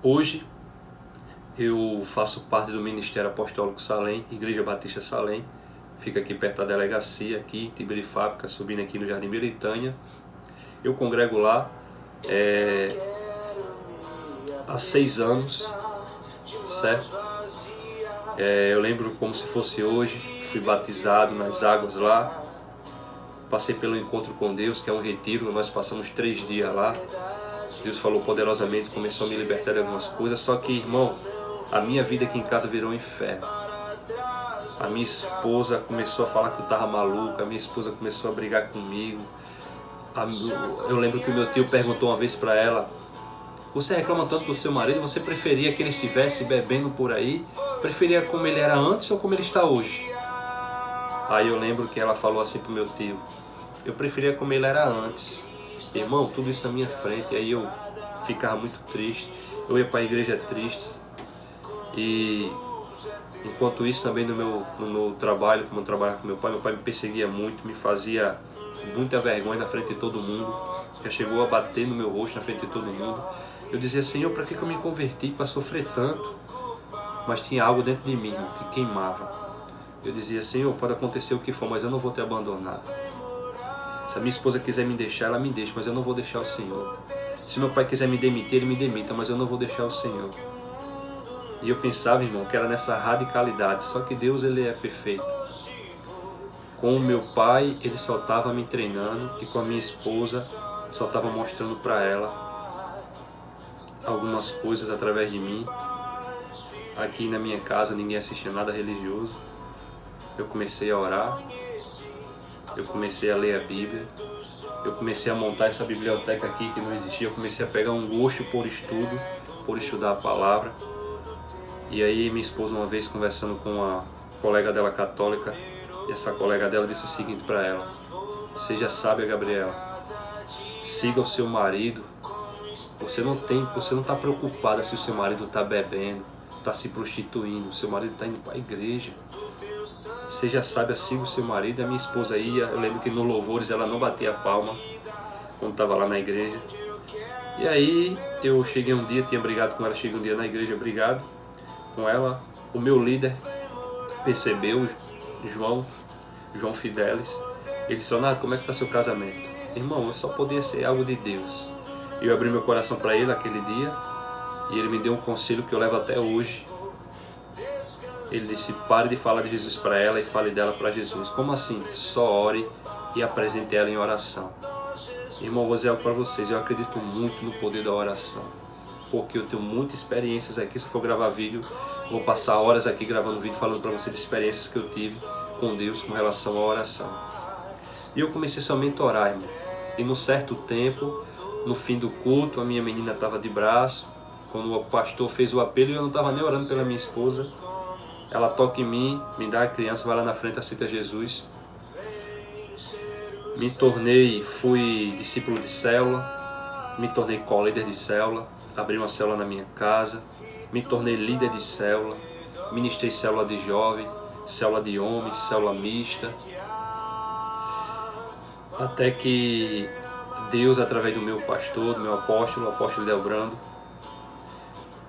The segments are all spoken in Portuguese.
Hoje eu faço parte do Ministério Apostólico Salém, Igreja Batista Salém. Fica aqui perto da delegacia, aqui em Tibiri-Fábrica, subindo aqui no Jardim Meritânia. Eu congrego lá há 6 anos, certo? Eu lembro como se fosse hoje, fui batizado nas águas lá, passei pelo encontro com Deus, que é um retiro, nós passamos 3 dias lá. Deus falou poderosamente, começou a me libertar de algumas coisas, só que, irmão, a minha vida aqui em casa virou um inferno. A minha esposa começou a falar que eu estava maluco, a minha esposa começou a brigar comigo. Eu lembro que o meu tio perguntou uma vez para ela: você reclama tanto do seu marido, você preferia que ele estivesse bebendo por aí? Preferia como ele era antes ou como ele está hoje? Aí eu lembro que ela falou assim pro meu tio: eu preferia como ele era antes. Irmão, tudo isso na minha frente. Aí eu ficava muito triste, eu ia para a igreja triste. E enquanto isso também no meu trabalho, como eu trabalhava com meu pai me perseguia muito, me fazia muita vergonha na frente de todo mundo. Já chegou a bater no meu rosto na frente de todo mundo. Eu dizia: Senhor, para que eu me converti para sofrer tanto? Mas tinha algo dentro de mim que queimava. Eu dizia: Senhor, pode acontecer o que for, mas eu não vou te abandonar. Se a minha esposa quiser me deixar, ela me deixa, mas eu não vou deixar o Senhor. Se meu pai quiser me demitir, ele me demita, mas eu não vou deixar o Senhor. E eu pensava, irmão, que era nessa radicalidade. Só que Deus, ele é perfeito. Com o meu pai, ele só estava me treinando, e com a minha esposa, só estava mostrando para ela algumas coisas através de mim. Aqui na minha casa ninguém assistia nada religioso. Eu comecei a orar, eu comecei a ler a Bíblia, eu comecei a montar essa biblioteca aqui que não existia. Eu comecei a pegar um gosto por estudo, por estudar a palavra. E aí minha esposa, uma vez conversando com uma colega dela católica, e essa colega dela disse o seguinte para ela: seja sábia, Gabriela, siga o seu marido. Você não está preocupada se o seu marido está bebendo, está se prostituindo, o seu marido está indo para a igreja. Seja sábia, siga o seu marido. A minha esposa ia, eu lembro que no Louvores ela não batia a palma quando estava lá na igreja. E aí eu cheguei um dia, tinha brigado com ela, cheguei um dia na igreja brigado com ela. O meu líder percebeu, João Fidelis. Ele disse: Leonardo, como é que está seu casamento? Irmão, só podia ser algo de Deus. Eu abri meu coração para ele aquele dia, e ele me deu um conselho que eu levo até hoje. Ele disse: pare de falar de Jesus para ela e fale dela para Jesus. Como assim? Só ore e apresente ela em oração. Irmão, vou dizer algo para vocês: eu acredito muito no poder da oração, porque eu tenho muitas experiências aqui. Se eu for gravar vídeo, vou passar horas aqui gravando vídeo falando para vocês de experiências que eu tive com Deus com relação à oração. E eu comecei somente a orar, irmão. E num certo tempo, no fim do culto, a minha menina estava de braço. Quando o pastor fez o apelo, eu não estava nem orando pela minha esposa. Ela toca em mim, me dá a criança, vai lá na frente, aceita Jesus. Fui discípulo de célula, me tornei co-líder de célula, abri uma célula na minha casa, me tornei líder de célula, ministrei célula de jovens, célula de homens, célula mista. Até que Deus, através do meu pastor, do meu apóstolo, o apóstolo Delbrando,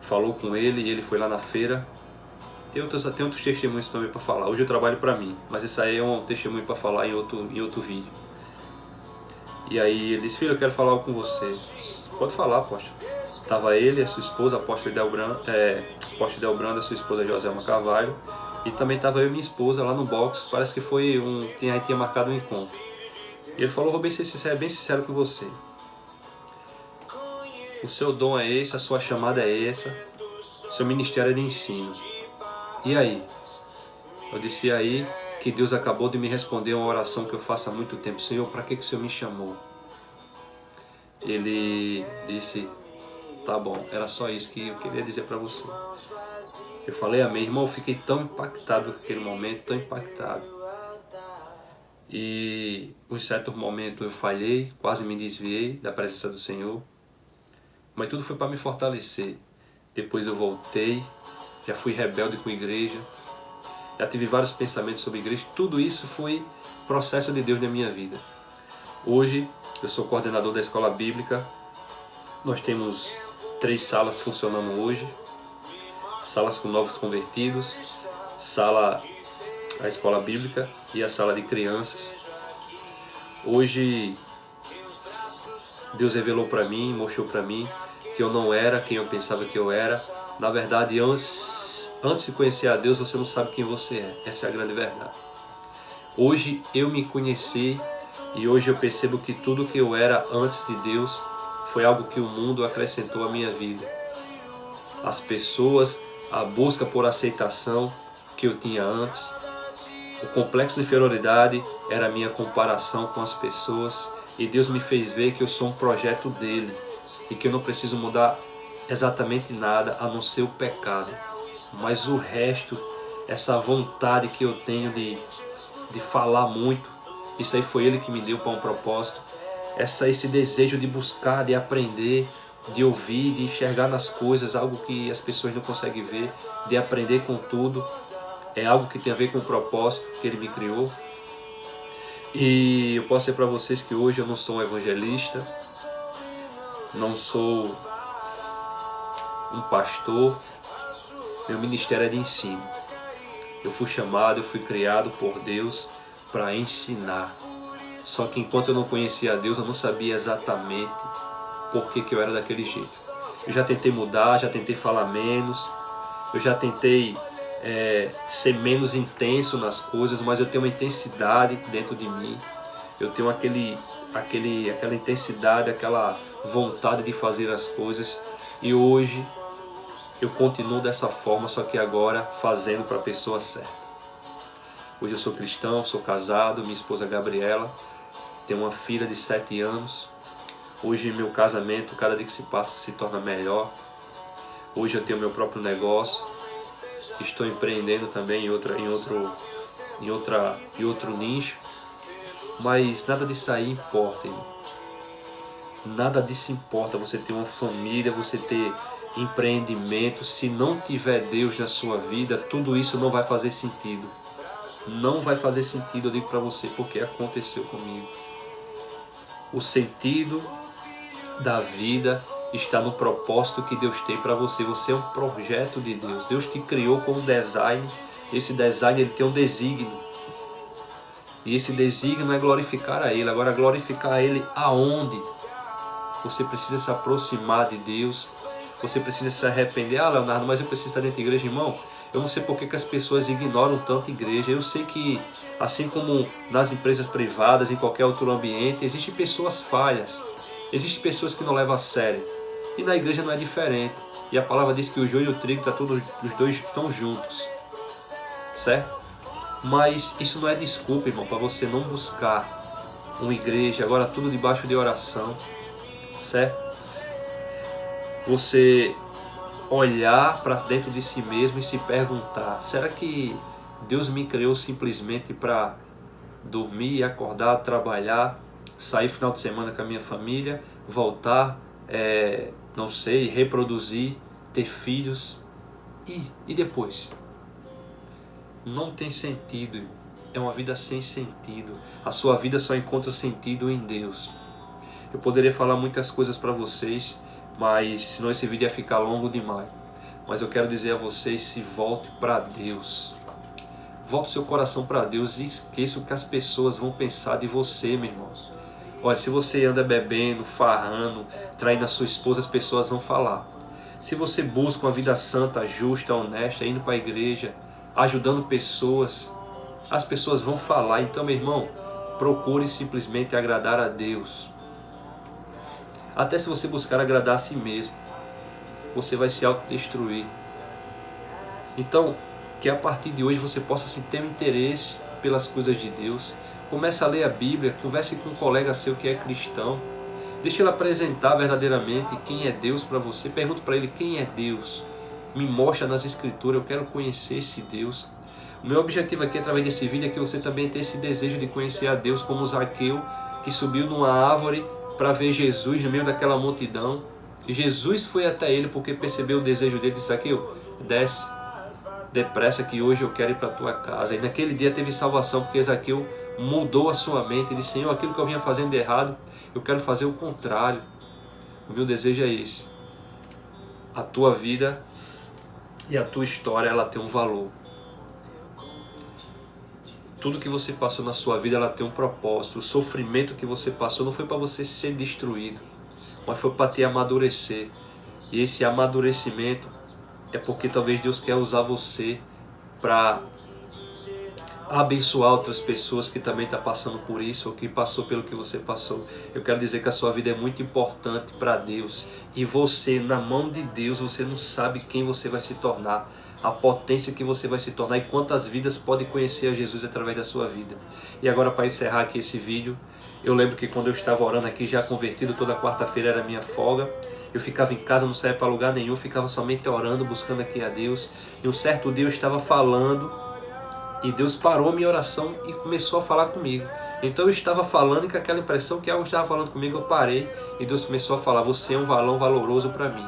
falou com ele e ele foi lá na feira. Tem outros testemunhos também para falar. Hoje eu trabalho para mim, mas isso aí é um testemunho para falar em outro vídeo. E aí ele disse: filho, eu quero falar algo com você. Pode falar, apóstolo. Estava ele, a sua esposa, apóstolo Delbrando, a sua esposa Joselma Carvalho, e também estava eu e minha esposa lá no box. Parece que foi tinha marcado um encontro. E ele falou: vou ser bem sincero com você. O seu dom é esse, a sua chamada é essa, o seu ministério é de ensino. E aí? Eu disse aí que Deus acabou de me responder uma oração que eu faço há muito tempo: Senhor, para que o Senhor me chamou? Ele disse: tá bom, era só isso que eu queria dizer para você. Eu falei amém. Irmão, eu fiquei tão impactado naquele momento, tão impactado. E em certo momento eu falhei, quase me desviei da presença do Senhor, mas tudo foi para me fortalecer. Depois eu voltei, já fui rebelde com a igreja, já tive vários pensamentos sobre a igreja. Tudo isso foi processo de Deus na minha vida. Hoje eu sou coordenador da escola bíblica. Nós temos 3 salas funcionando hoje, salas com novos convertidos, a escola bíblica e a sala de crianças. Hoje Deus revelou para mim, mostrou para mim que eu não era quem eu pensava que eu era. Na verdade, antes de conhecer a Deus, você não sabe quem você é. Essa é a grande verdade. Hoje eu me conheci e hoje eu percebo que tudo que eu era antes de Deus foi algo que o mundo acrescentou à minha vida. As pessoas, a busca por aceitação que eu tinha antes, o complexo de inferioridade era a minha comparação com as pessoas, e Deus me fez ver que eu sou um projeto dele e que eu não preciso mudar exatamente nada a não ser o pecado, mas o resto, essa vontade que eu tenho de falar muito, isso aí foi ele que me deu para um propósito. Esse desejo de buscar, de aprender, de ouvir, de enxergar nas coisas algo que as pessoas não conseguem ver, de aprender com tudo, é algo que tem a ver com o propósito que ele me criou. E eu posso dizer para vocês que hoje eu não sou um evangelista, não sou um pastor, meu ministério é de ensino. Eu fui chamado, eu fui criado por Deus para ensinar. Só que enquanto eu não conhecia a Deus, eu não sabia exatamente por que eu era daquele jeito. Eu já tentei mudar, já tentei falar menos, eu já tentei ser menos intenso nas coisas, mas eu tenho uma intensidade dentro de mim. Eu tenho aquela intensidade, aquela vontade de fazer as coisas. E hoje eu continuo dessa forma, só que agora fazendo para a pessoa certa. Hoje eu sou cristão, sou casado, minha esposa Gabriela, tenho uma filha de 7 anos. Hoje meu casamento, cada dia que se passa, se torna melhor. Hoje eu tenho meu próprio negócio. Estou empreendendo também em outro nicho. Mas nada disso aí importa, irmão. Nada disso importa. Você ter uma família, você ter empreendimento. Se não tiver Deus na sua vida, tudo isso não vai fazer sentido. Não vai fazer sentido, eu digo para você, porque aconteceu comigo. O sentido da vida está no propósito que Deus tem para você. Você é um projeto de Deus. Deus te criou com um design. Esse design ele tem um desígnio. E esse desígnio é glorificar a Ele. Agora, glorificar a Ele aonde? Você precisa se aproximar de Deus. Você precisa se arrepender. Ah, Leonardo, mas eu preciso estar dentro da igreja, irmão. Eu não sei por que as pessoas ignoram tanto a igreja. Eu sei que, assim como nas empresas privadas, em qualquer outro ambiente, existem pessoas falhas. Existem pessoas que não levam a sério. E na igreja não é diferente. E a palavra diz que o joio e o trigo, os dois estão juntos. Certo? Mas isso não é desculpa, irmão, para você não buscar uma igreja. Agora tudo debaixo de oração. Certo? Você olhar para dentro de si mesmo e se perguntar: será que Deus me criou simplesmente para dormir, acordar, trabalhar, sair final de semana com a minha família, voltar, não sei, reproduzir, ter filhos e depois? Não tem sentido, irmão. É uma vida sem sentido. A sua vida só encontra sentido em Deus. Eu poderia falar muitas coisas para vocês, mas senão esse vídeo ia ficar longo demais. Mas eu quero dizer a vocês: se volte para Deus. Volte seu coração para Deus e esqueça o que as pessoas vão pensar de você, meu irmão. Olha, se você anda bebendo, farrando, traindo a sua esposa, as pessoas vão falar. Se você busca uma vida santa, justa, honesta, indo para a igreja, ajudando pessoas, as pessoas vão falar. Então, meu irmão, procure simplesmente agradar a Deus. Até se você buscar agradar a si mesmo, você vai se autodestruir. Então, que a partir de hoje você possa ter um interesse pelas coisas de Deus. Comece a ler a Bíblia, converse com um colega seu que é cristão. Deixe ele apresentar verdadeiramente quem é Deus para você. Pergunte para ele: quem é Deus? Me mostra nas escrituras, eu quero conhecer esse Deus. O meu objetivo aqui através desse vídeo é que você também tenha esse desejo de conhecer a Deus, como Zaqueu, que subiu numa árvore para ver Jesus no meio daquela multidão. E Jesus foi até ele porque percebeu o desejo dele e disse: Zaqueu, desce depressa que hoje eu quero ir para a tua casa. E naquele dia teve salvação, porque Zaqueu mudou a sua mente e disse: Senhor, aquilo que eu vinha fazendo de errado, eu quero fazer o contrário. O meu desejo é esse. a tua vida e a tua história, ela tem um valor. Tudo que você passou na sua vida, ela tem um propósito. O sofrimento que você passou não foi para você ser destruído, mas foi para te amadurecer. E esse amadurecimento é porque talvez Deus quer usar você para abençoar outras pessoas que também estão passando por isso, ou que passou pelo que você passou. Eu quero dizer que a sua vida é muito importante para Deus. E você, na mão de Deus, você não sabe quem você vai se tornar, a potência que você vai se tornar e quantas vidas podem conhecer a Jesus através da sua vida. E agora, para encerrar aqui esse vídeo, eu lembro que quando eu estava orando aqui, já convertido, toda quarta-feira era minha folga. Eu ficava em casa, não saía para lugar nenhum, ficava somente orando, buscando aqui a Deus. E um certo dia eu estava falando e Deus parou a minha oração e começou a falar comigo. Então eu estava falando e com aquela impressão que algo estava falando comigo, eu parei e Deus começou a falar: você é um valor valoroso para mim.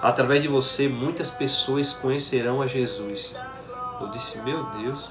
Através de você, muitas pessoas conhecerão a Jesus. Eu disse: meu Deus,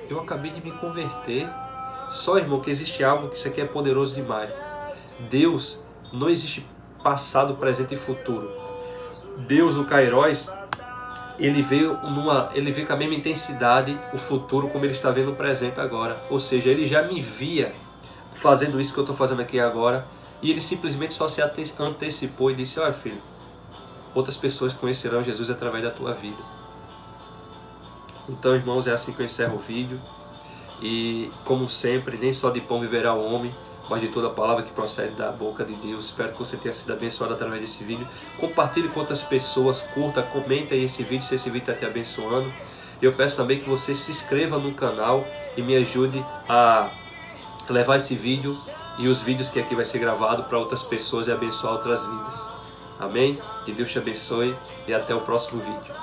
eu acabei de me converter. Só, irmão, que existe algo que isso aqui é poderoso demais. Deus não existe passado, presente e futuro. Deus, no Kairos, ele veio com a mesma intensidade o futuro como ele está vendo o presente agora. Ou seja, ele já me via fazendo isso que eu estou fazendo aqui agora, e ele simplesmente só se antecipou e disse: olha, filho, outras pessoas conhecerão Jesus através da tua vida. Então, irmãos, é assim que eu encerro o vídeo. E, como sempre, nem só de pão viverá o homem, mas de toda a palavra que procede da boca de Deus. Espero que você tenha sido abençoado através desse vídeo. Compartilhe com outras pessoas, curta, comenta aí esse vídeo, se esse vídeo está te abençoando. Eu peço também que você se inscreva no canal e me ajude a levar esse vídeo e os vídeos que aqui vai ser gravado para outras pessoas e abençoar outras vidas. Amém? Que Deus te abençoe e até o próximo vídeo.